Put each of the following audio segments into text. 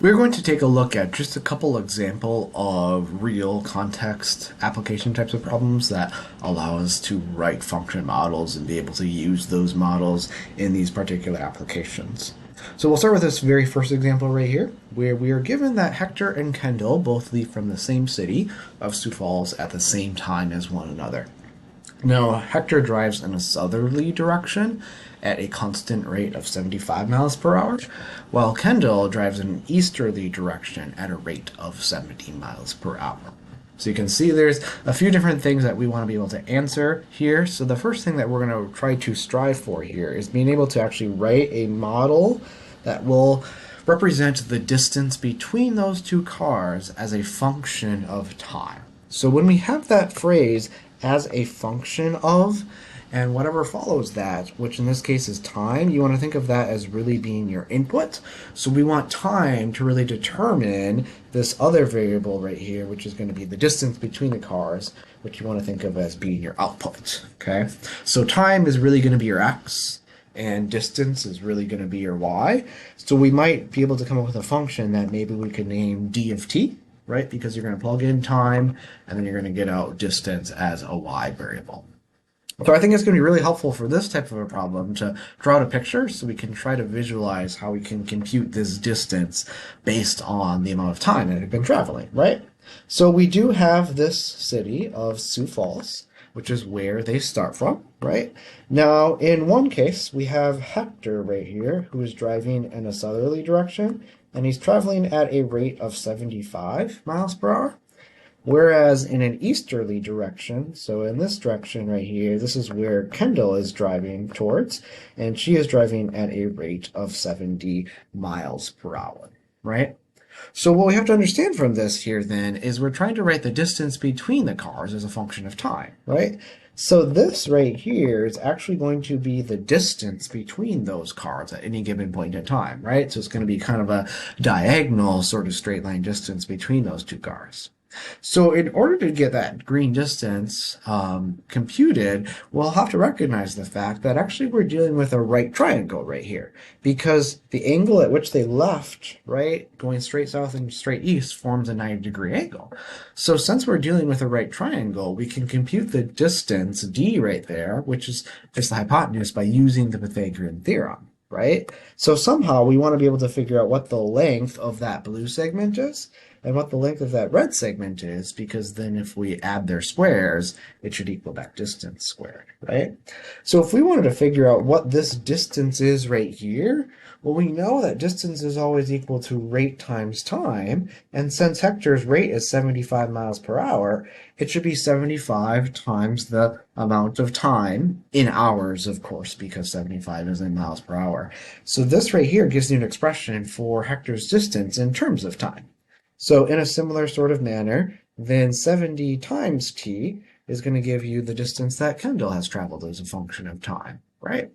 We're going to take a look at just a couple example of real context application types of problems that allow us to write function models and be able to use those models in these particular applications. So we'll start with this very first example right here, where we are given that Hector and Kendall both leave from the same city of Sioux Falls at the same time as one another. Now, Hector drives in a southerly direction at a constant rate of 75 miles per hour, while Kendall drives in an easterly direction at a rate of 70 miles per hour. So you can see there's a few different things that we want to be able to answer here. So the first thing that we're going to try to strive for here is being able to actually write a model that will represent the distance between those two cars as a function of time. So when we have that phrase as a function of, and whatever follows that, which in this case is time, you want to think of that as really being your input. So we want time to really determine this other variable right here, which is going to be the distance between the cars, which you want to think of as being your output. Okay, so time is really going to be your x, and distance is really going to be your y. So we might be able to come up with a function that maybe we could name d of t, right? Because you're going to plug in time, and then you're going to get out distance as a y variable. So I think it's going to be really helpful for this type of a problem to draw out a picture so we can try to visualize how we can compute this distance based on the amount of time that it had been traveling, right? So we do have this city of Sioux Falls, which is where they start from, right? Now, in one case, we have Hector right here, who is driving in a southerly direction, and he's traveling at a rate of 75 miles per hour. Whereas in an easterly direction, so in this direction right here, this is where Kendall is driving towards, and she is driving at a rate of 70 miles per hour, right? So what we have to understand from this here then is we're trying to write the distance between the cars as a function of time, right? So this right here is actually going to be the distance between those cars at any given point in time, right? So it's going to be kind of a diagonal sort of straight line distance between those two cars. So in order to get that green distance computed, we'll have to recognize the fact that actually we're dealing with a right triangle right here, because the angle at which they left, right, going straight south and straight east, forms a 90-degree angle. So since we're dealing with a right triangle, we can compute the distance d right there, which is just the hypotenuse, by using the Pythagorean theorem, right? So somehow we want to be able to figure out what the length of that blue segment is and what the length of that red segment is, because then if we add their squares, it should equal that distance squared, right? So if we wanted to figure out what this distance is right here, well, we know that distance is always equal to rate times time, and since Hector's rate is 75 miles per hour, it should be 75 times the amount of time, in hours, of course, because 75 is in miles per hour. So this right here gives you an expression for Hector's distance in terms of time. So in a similar sort of manner, then 70 times t is going to give you the distance that Kendall has traveled as a function of time, right?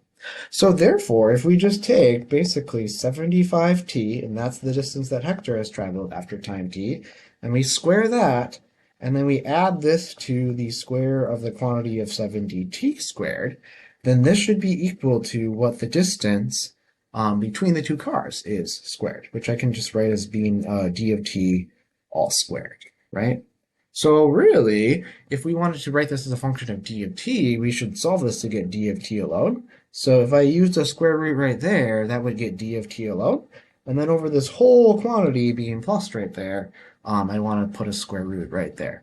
So therefore, if we just take basically 75t, and that's the distance that Hector has traveled after time t, and we square that, and then we add this to the square of the quantity of 70t squared, then this should be equal to what the distance between the two cars is squared, which I can just write as being d of t all squared, right? So really, if we wanted to write this as a function of d of t, we should solve this to get d of t alone. So if I used a square root right there, that would get d of t alone. And then over this whole quantity being plus right there, I want to put a square root right there.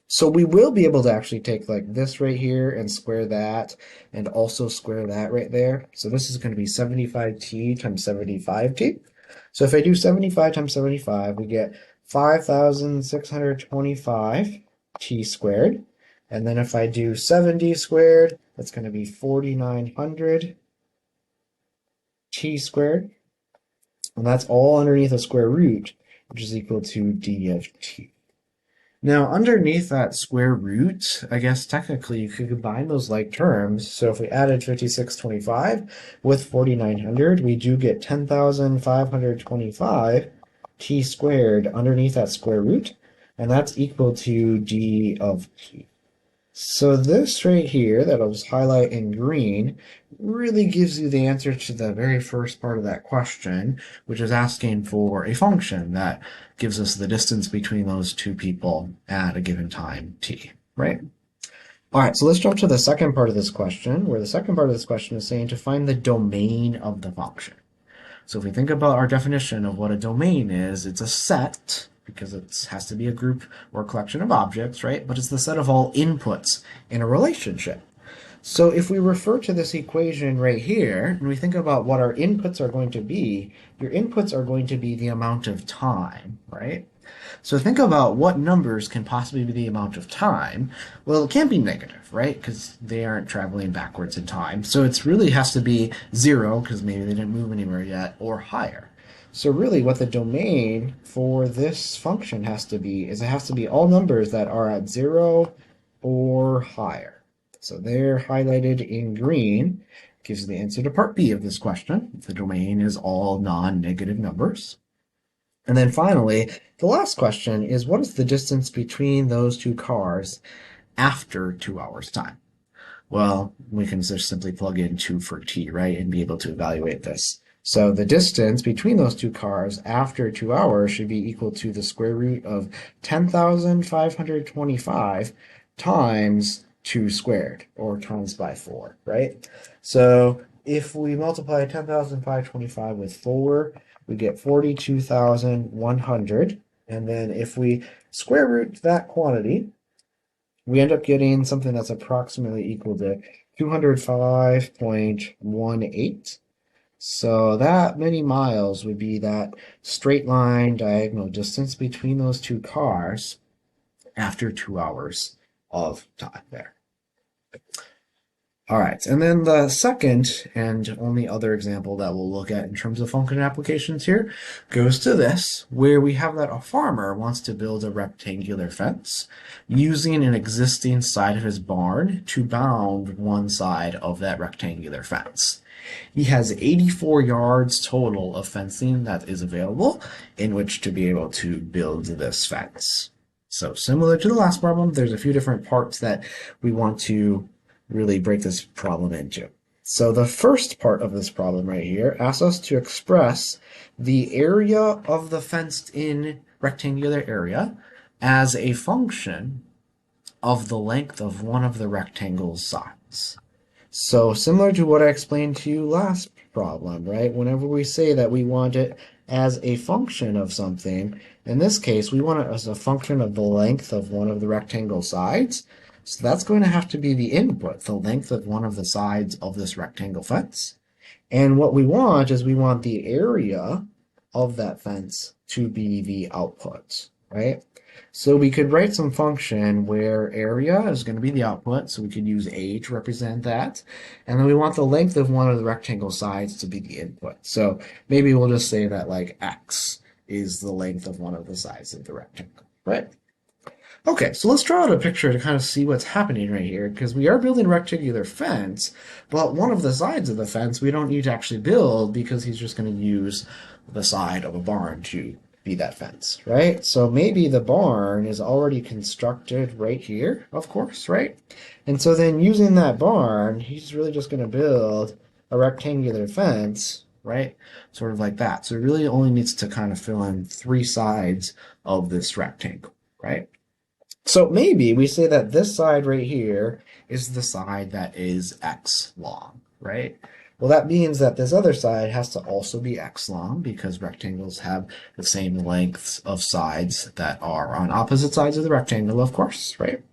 So we will be able to actually take like this right here and square that, and also square that right there. So this is going to be 75t times 75t. So if I do 75 times 75, we get 5,625 t squared. And then if I do 70 squared, that's going to be 4,900 t squared. And that's all underneath a square root, which is equal to d of t. Now, underneath that square root, I guess technically you could combine those like terms. So if we added 5625 with 4900, we do get 10,525 t squared underneath that square root, and that's equal to d of t. So this right here that I'll just highlight in green really gives you the answer to the very first part of that question, which is asking for a function that gives us the distance between those two people at a given time t, right? All right, so let's jump to the second part of this question, where the second part of this question is saying to find the domain of the function. So if we think about our definition of what a domain is, it's a set, because it has to be a group or a collection of objects, right? But it's the set of all inputs in a relationship. So if we refer to this equation right here, and we think about what our inputs are going to be, your inputs are going to be the amount of time, right? So think about what numbers can possibly be the amount of time. Well, it can't be negative, right? Because they aren't traveling backwards in time. So it really has to be 0, because maybe they didn't move anywhere yet, or higher. So really what the domain for this function has to be is it has to be all numbers that are at 0 or higher. So they're highlighted in green. Gives you the answer to part B of this question. The domain is all non-negative numbers. And then finally, the last question is what is the distance between those two cars after 2 hours time? Well, we can just simply plug in 2 for t, right, and be able to evaluate this. So the distance between those two cars after 2 hours should be equal to the square root of 10,525 times 2 squared, or times by 4, right? So if we multiply 10,525 with 4, we get 42,100. And then if we square root that quantity, we end up getting something that's approximately equal to 205.18. So that many miles would be that straight line diagonal distance between those two cars after 2 hours of time there. All right, and then the second and only other example that we'll look at in terms of function applications here goes to this, where we have that a farmer wants to build a rectangular fence using an existing side of his barn to bound one side of that rectangular fence. He has 84 yards total of fencing that is available in which to be able to build this fence. So similar to the last problem, there's a few different parts that we want to really break this problem into. So the first part of this problem right here asks us to express the area of the fenced-in rectangular area as a function of the length of one of the rectangle's sides. So similar to what I explained to you last problem, right? Whenever we say that we want it as a function of something, in this case, we want it as a function of the length of one of the rectangle sides. So that's going to have to be the input, the length of one of the sides of this rectangle fence. And what we want is we want the area of that fence to be the output, right? So we could write some function where area is going to be the output, so we could use a to represent that. And then we want the length of one of the rectangle sides to be the input. So maybe we'll just say that like x is the length of one of the sides of the rectangle, right? Okay, so let's draw out a picture to kind of see what's happening right here, because we are building a rectangular fence, but one of the sides of the fence we don't need to actually build because he's just going to use the side of a barn to be that fence, right? So maybe the barn is already constructed right here, of course, right? And so then using that barn, he's really just going to build a rectangular fence, right? Sort of like that. So it really only needs to kind of fill in 3 sides of this rectangle, right? So maybe we say that this side right here is the side that is x long, right? Well, that means that this other side has to also be x long because rectangles have the same lengths of sides that are on opposite sides of the rectangle, of course, right?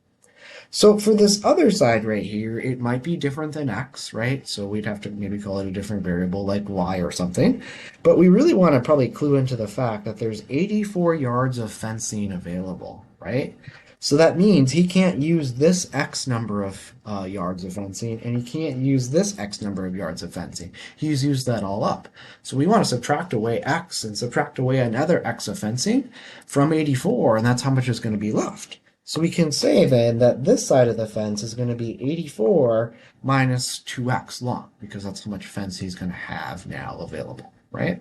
So for this other side right here, it might be different than x, right? So we'd have to maybe call it a different variable like y or something. But we really want to probably clue into the fact that there's 84 yards of fencing available, right? So that means he can't use this X number of yards of fencing, and he can't use this X number of yards of fencing. He's used that all up. So we want to subtract away X and subtract away another X of fencing from 84, and that's how much is going to be left. So we can say then that this side of the fence is going to be 84 minus 2x long, because that's how much fence he's going to have now available, right?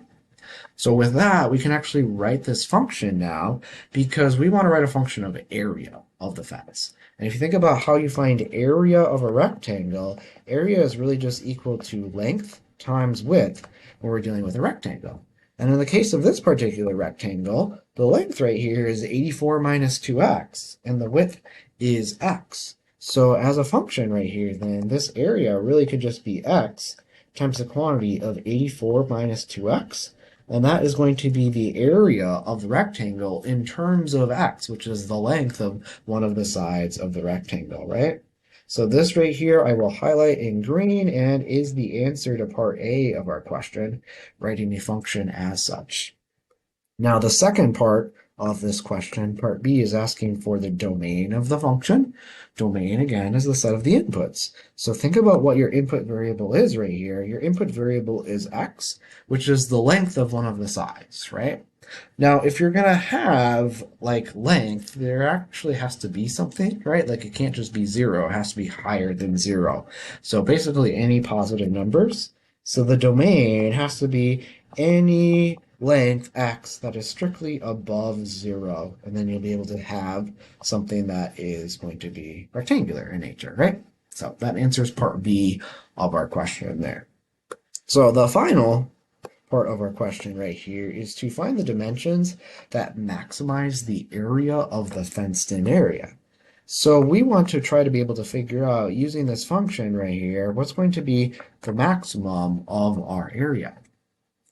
So with that, we can actually write this function now because we want to write a function of area of the fence. And if you think about how you find area of a rectangle, area is really just equal to length times width when we're dealing with a rectangle. And in the case of this particular rectangle, the length right here is 84 minus 2x, and the width is x. So as a function right here, then this area really could just be x times the quantity of 84 minus 2x, and that is going to be the area of the rectangle in terms of x, which is the length of one of the sides of the rectangle, right? So this right here I will highlight in green and is the answer to part A of our question, writing the function as such. Now the second part of this question, part B, is asking for the domain of the function. Domain, again, is the set of the inputs. So think about what your input variable is right here. Your input variable is x, which is the length of one of the sides, right? Now, if you're going to have like length, there actually has to be something, right? Like it can't just be 0, it has to be higher than 0. So basically any positive numbers. So the domain has to be any length x that is strictly above 0, and then you'll be able to have something that is going to be rectangular in nature, right? So that answers part B of our question there. So the final part of our question right here is to find the dimensions that maximize the area of the fenced-in area. So we want to try to be able to figure out, using this function right here, what's going to be the maximum of our area.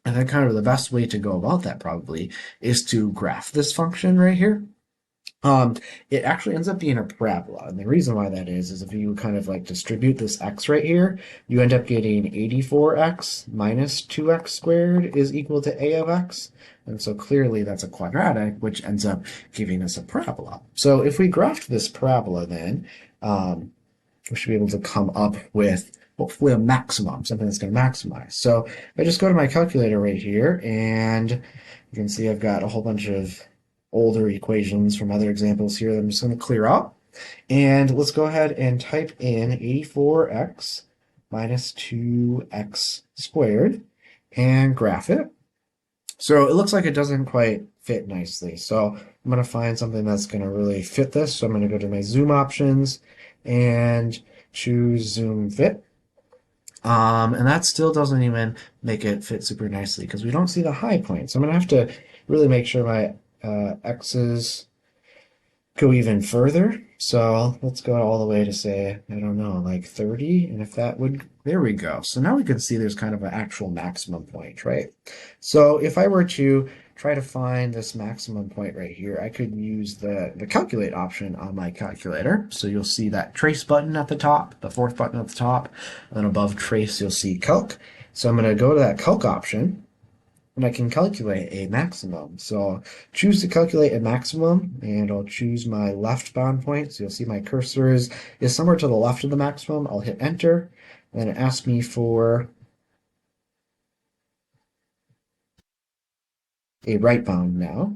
And then kind of the best way to go about that probably is to graph this function right here. It actually ends up being a parabola, and the reason why that is if you kind of like distribute this x right here, you end up getting 84x minus 2x squared is equal to a of x, and so clearly that's a quadratic, which ends up giving us a parabola. So if we graph this parabola, then we should be able to come up with hopefully a maximum, something that's going to maximize. So if I just go to my calculator right here, and you can see I've got a whole bunch of older equations from other examples here that I'm just going to clear out. And let's go ahead and type in 84x minus 2x squared and graph it. So it looks like it doesn't quite fit nicely. So I'm going to find something that's going to really fit this. So I'm going to go to my zoom options and choose zoom fit. And that still doesn't even make it fit super nicely because we don't see the high point. So I'm going to have to really make sure my x's go even further. So let's go all the way to say, I don't know, like 30. And if that would, there we go. So now we can see there's kind of an actual maximum point, right? So if I were to try to find this maximum point right here, I could use the calculate option on my calculator. So you'll see that trace button at the top, the fourth button at the top, and then above trace, you'll see calc. So I'm going to go to that calc option, and I can calculate a maximum. So choose to calculate a maximum, and I'll choose my left bound point. So you'll see my cursor is somewhere to the left of the maximum. I'll hit enter, and then it asks me for a right bound now.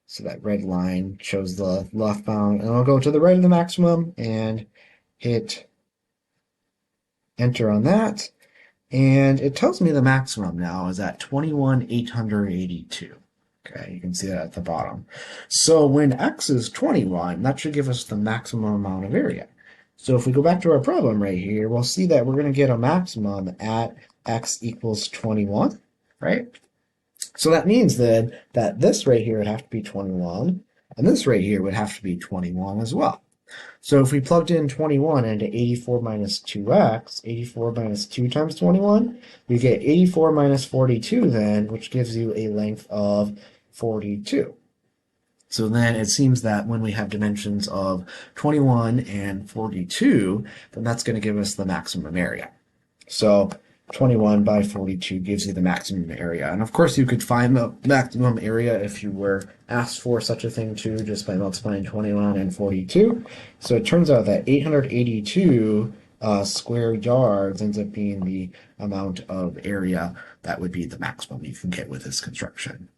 So that red line shows the left bound, and I'll go to the right of the maximum and hit enter on that. And it tells me the maximum now is at 21,882. Okay, you can see that at the bottom. So when x is 21, that should give us the maximum amount of area. So if we go back to our problem right here, we'll see that we're going to get a maximum at x equals 21, right? So that means then that this right here would have to be 21, and this right here would have to be 21 as well. So if we plugged in 21 into 84 minus 2x, 84 minus 2 times 21, we get 84 minus 42 then, which gives you a length of 42. So then it seems that when we have dimensions of 21 and 42, then that's going to give us the maximum area. So 21 by 42 gives you the maximum area. And of course, you could find the maximum area if you were asked for such a thing too, just by multiplying 21 and 42. So it turns out that 882 square yards ends up being the amount of area that would be the maximum you can get with this construction.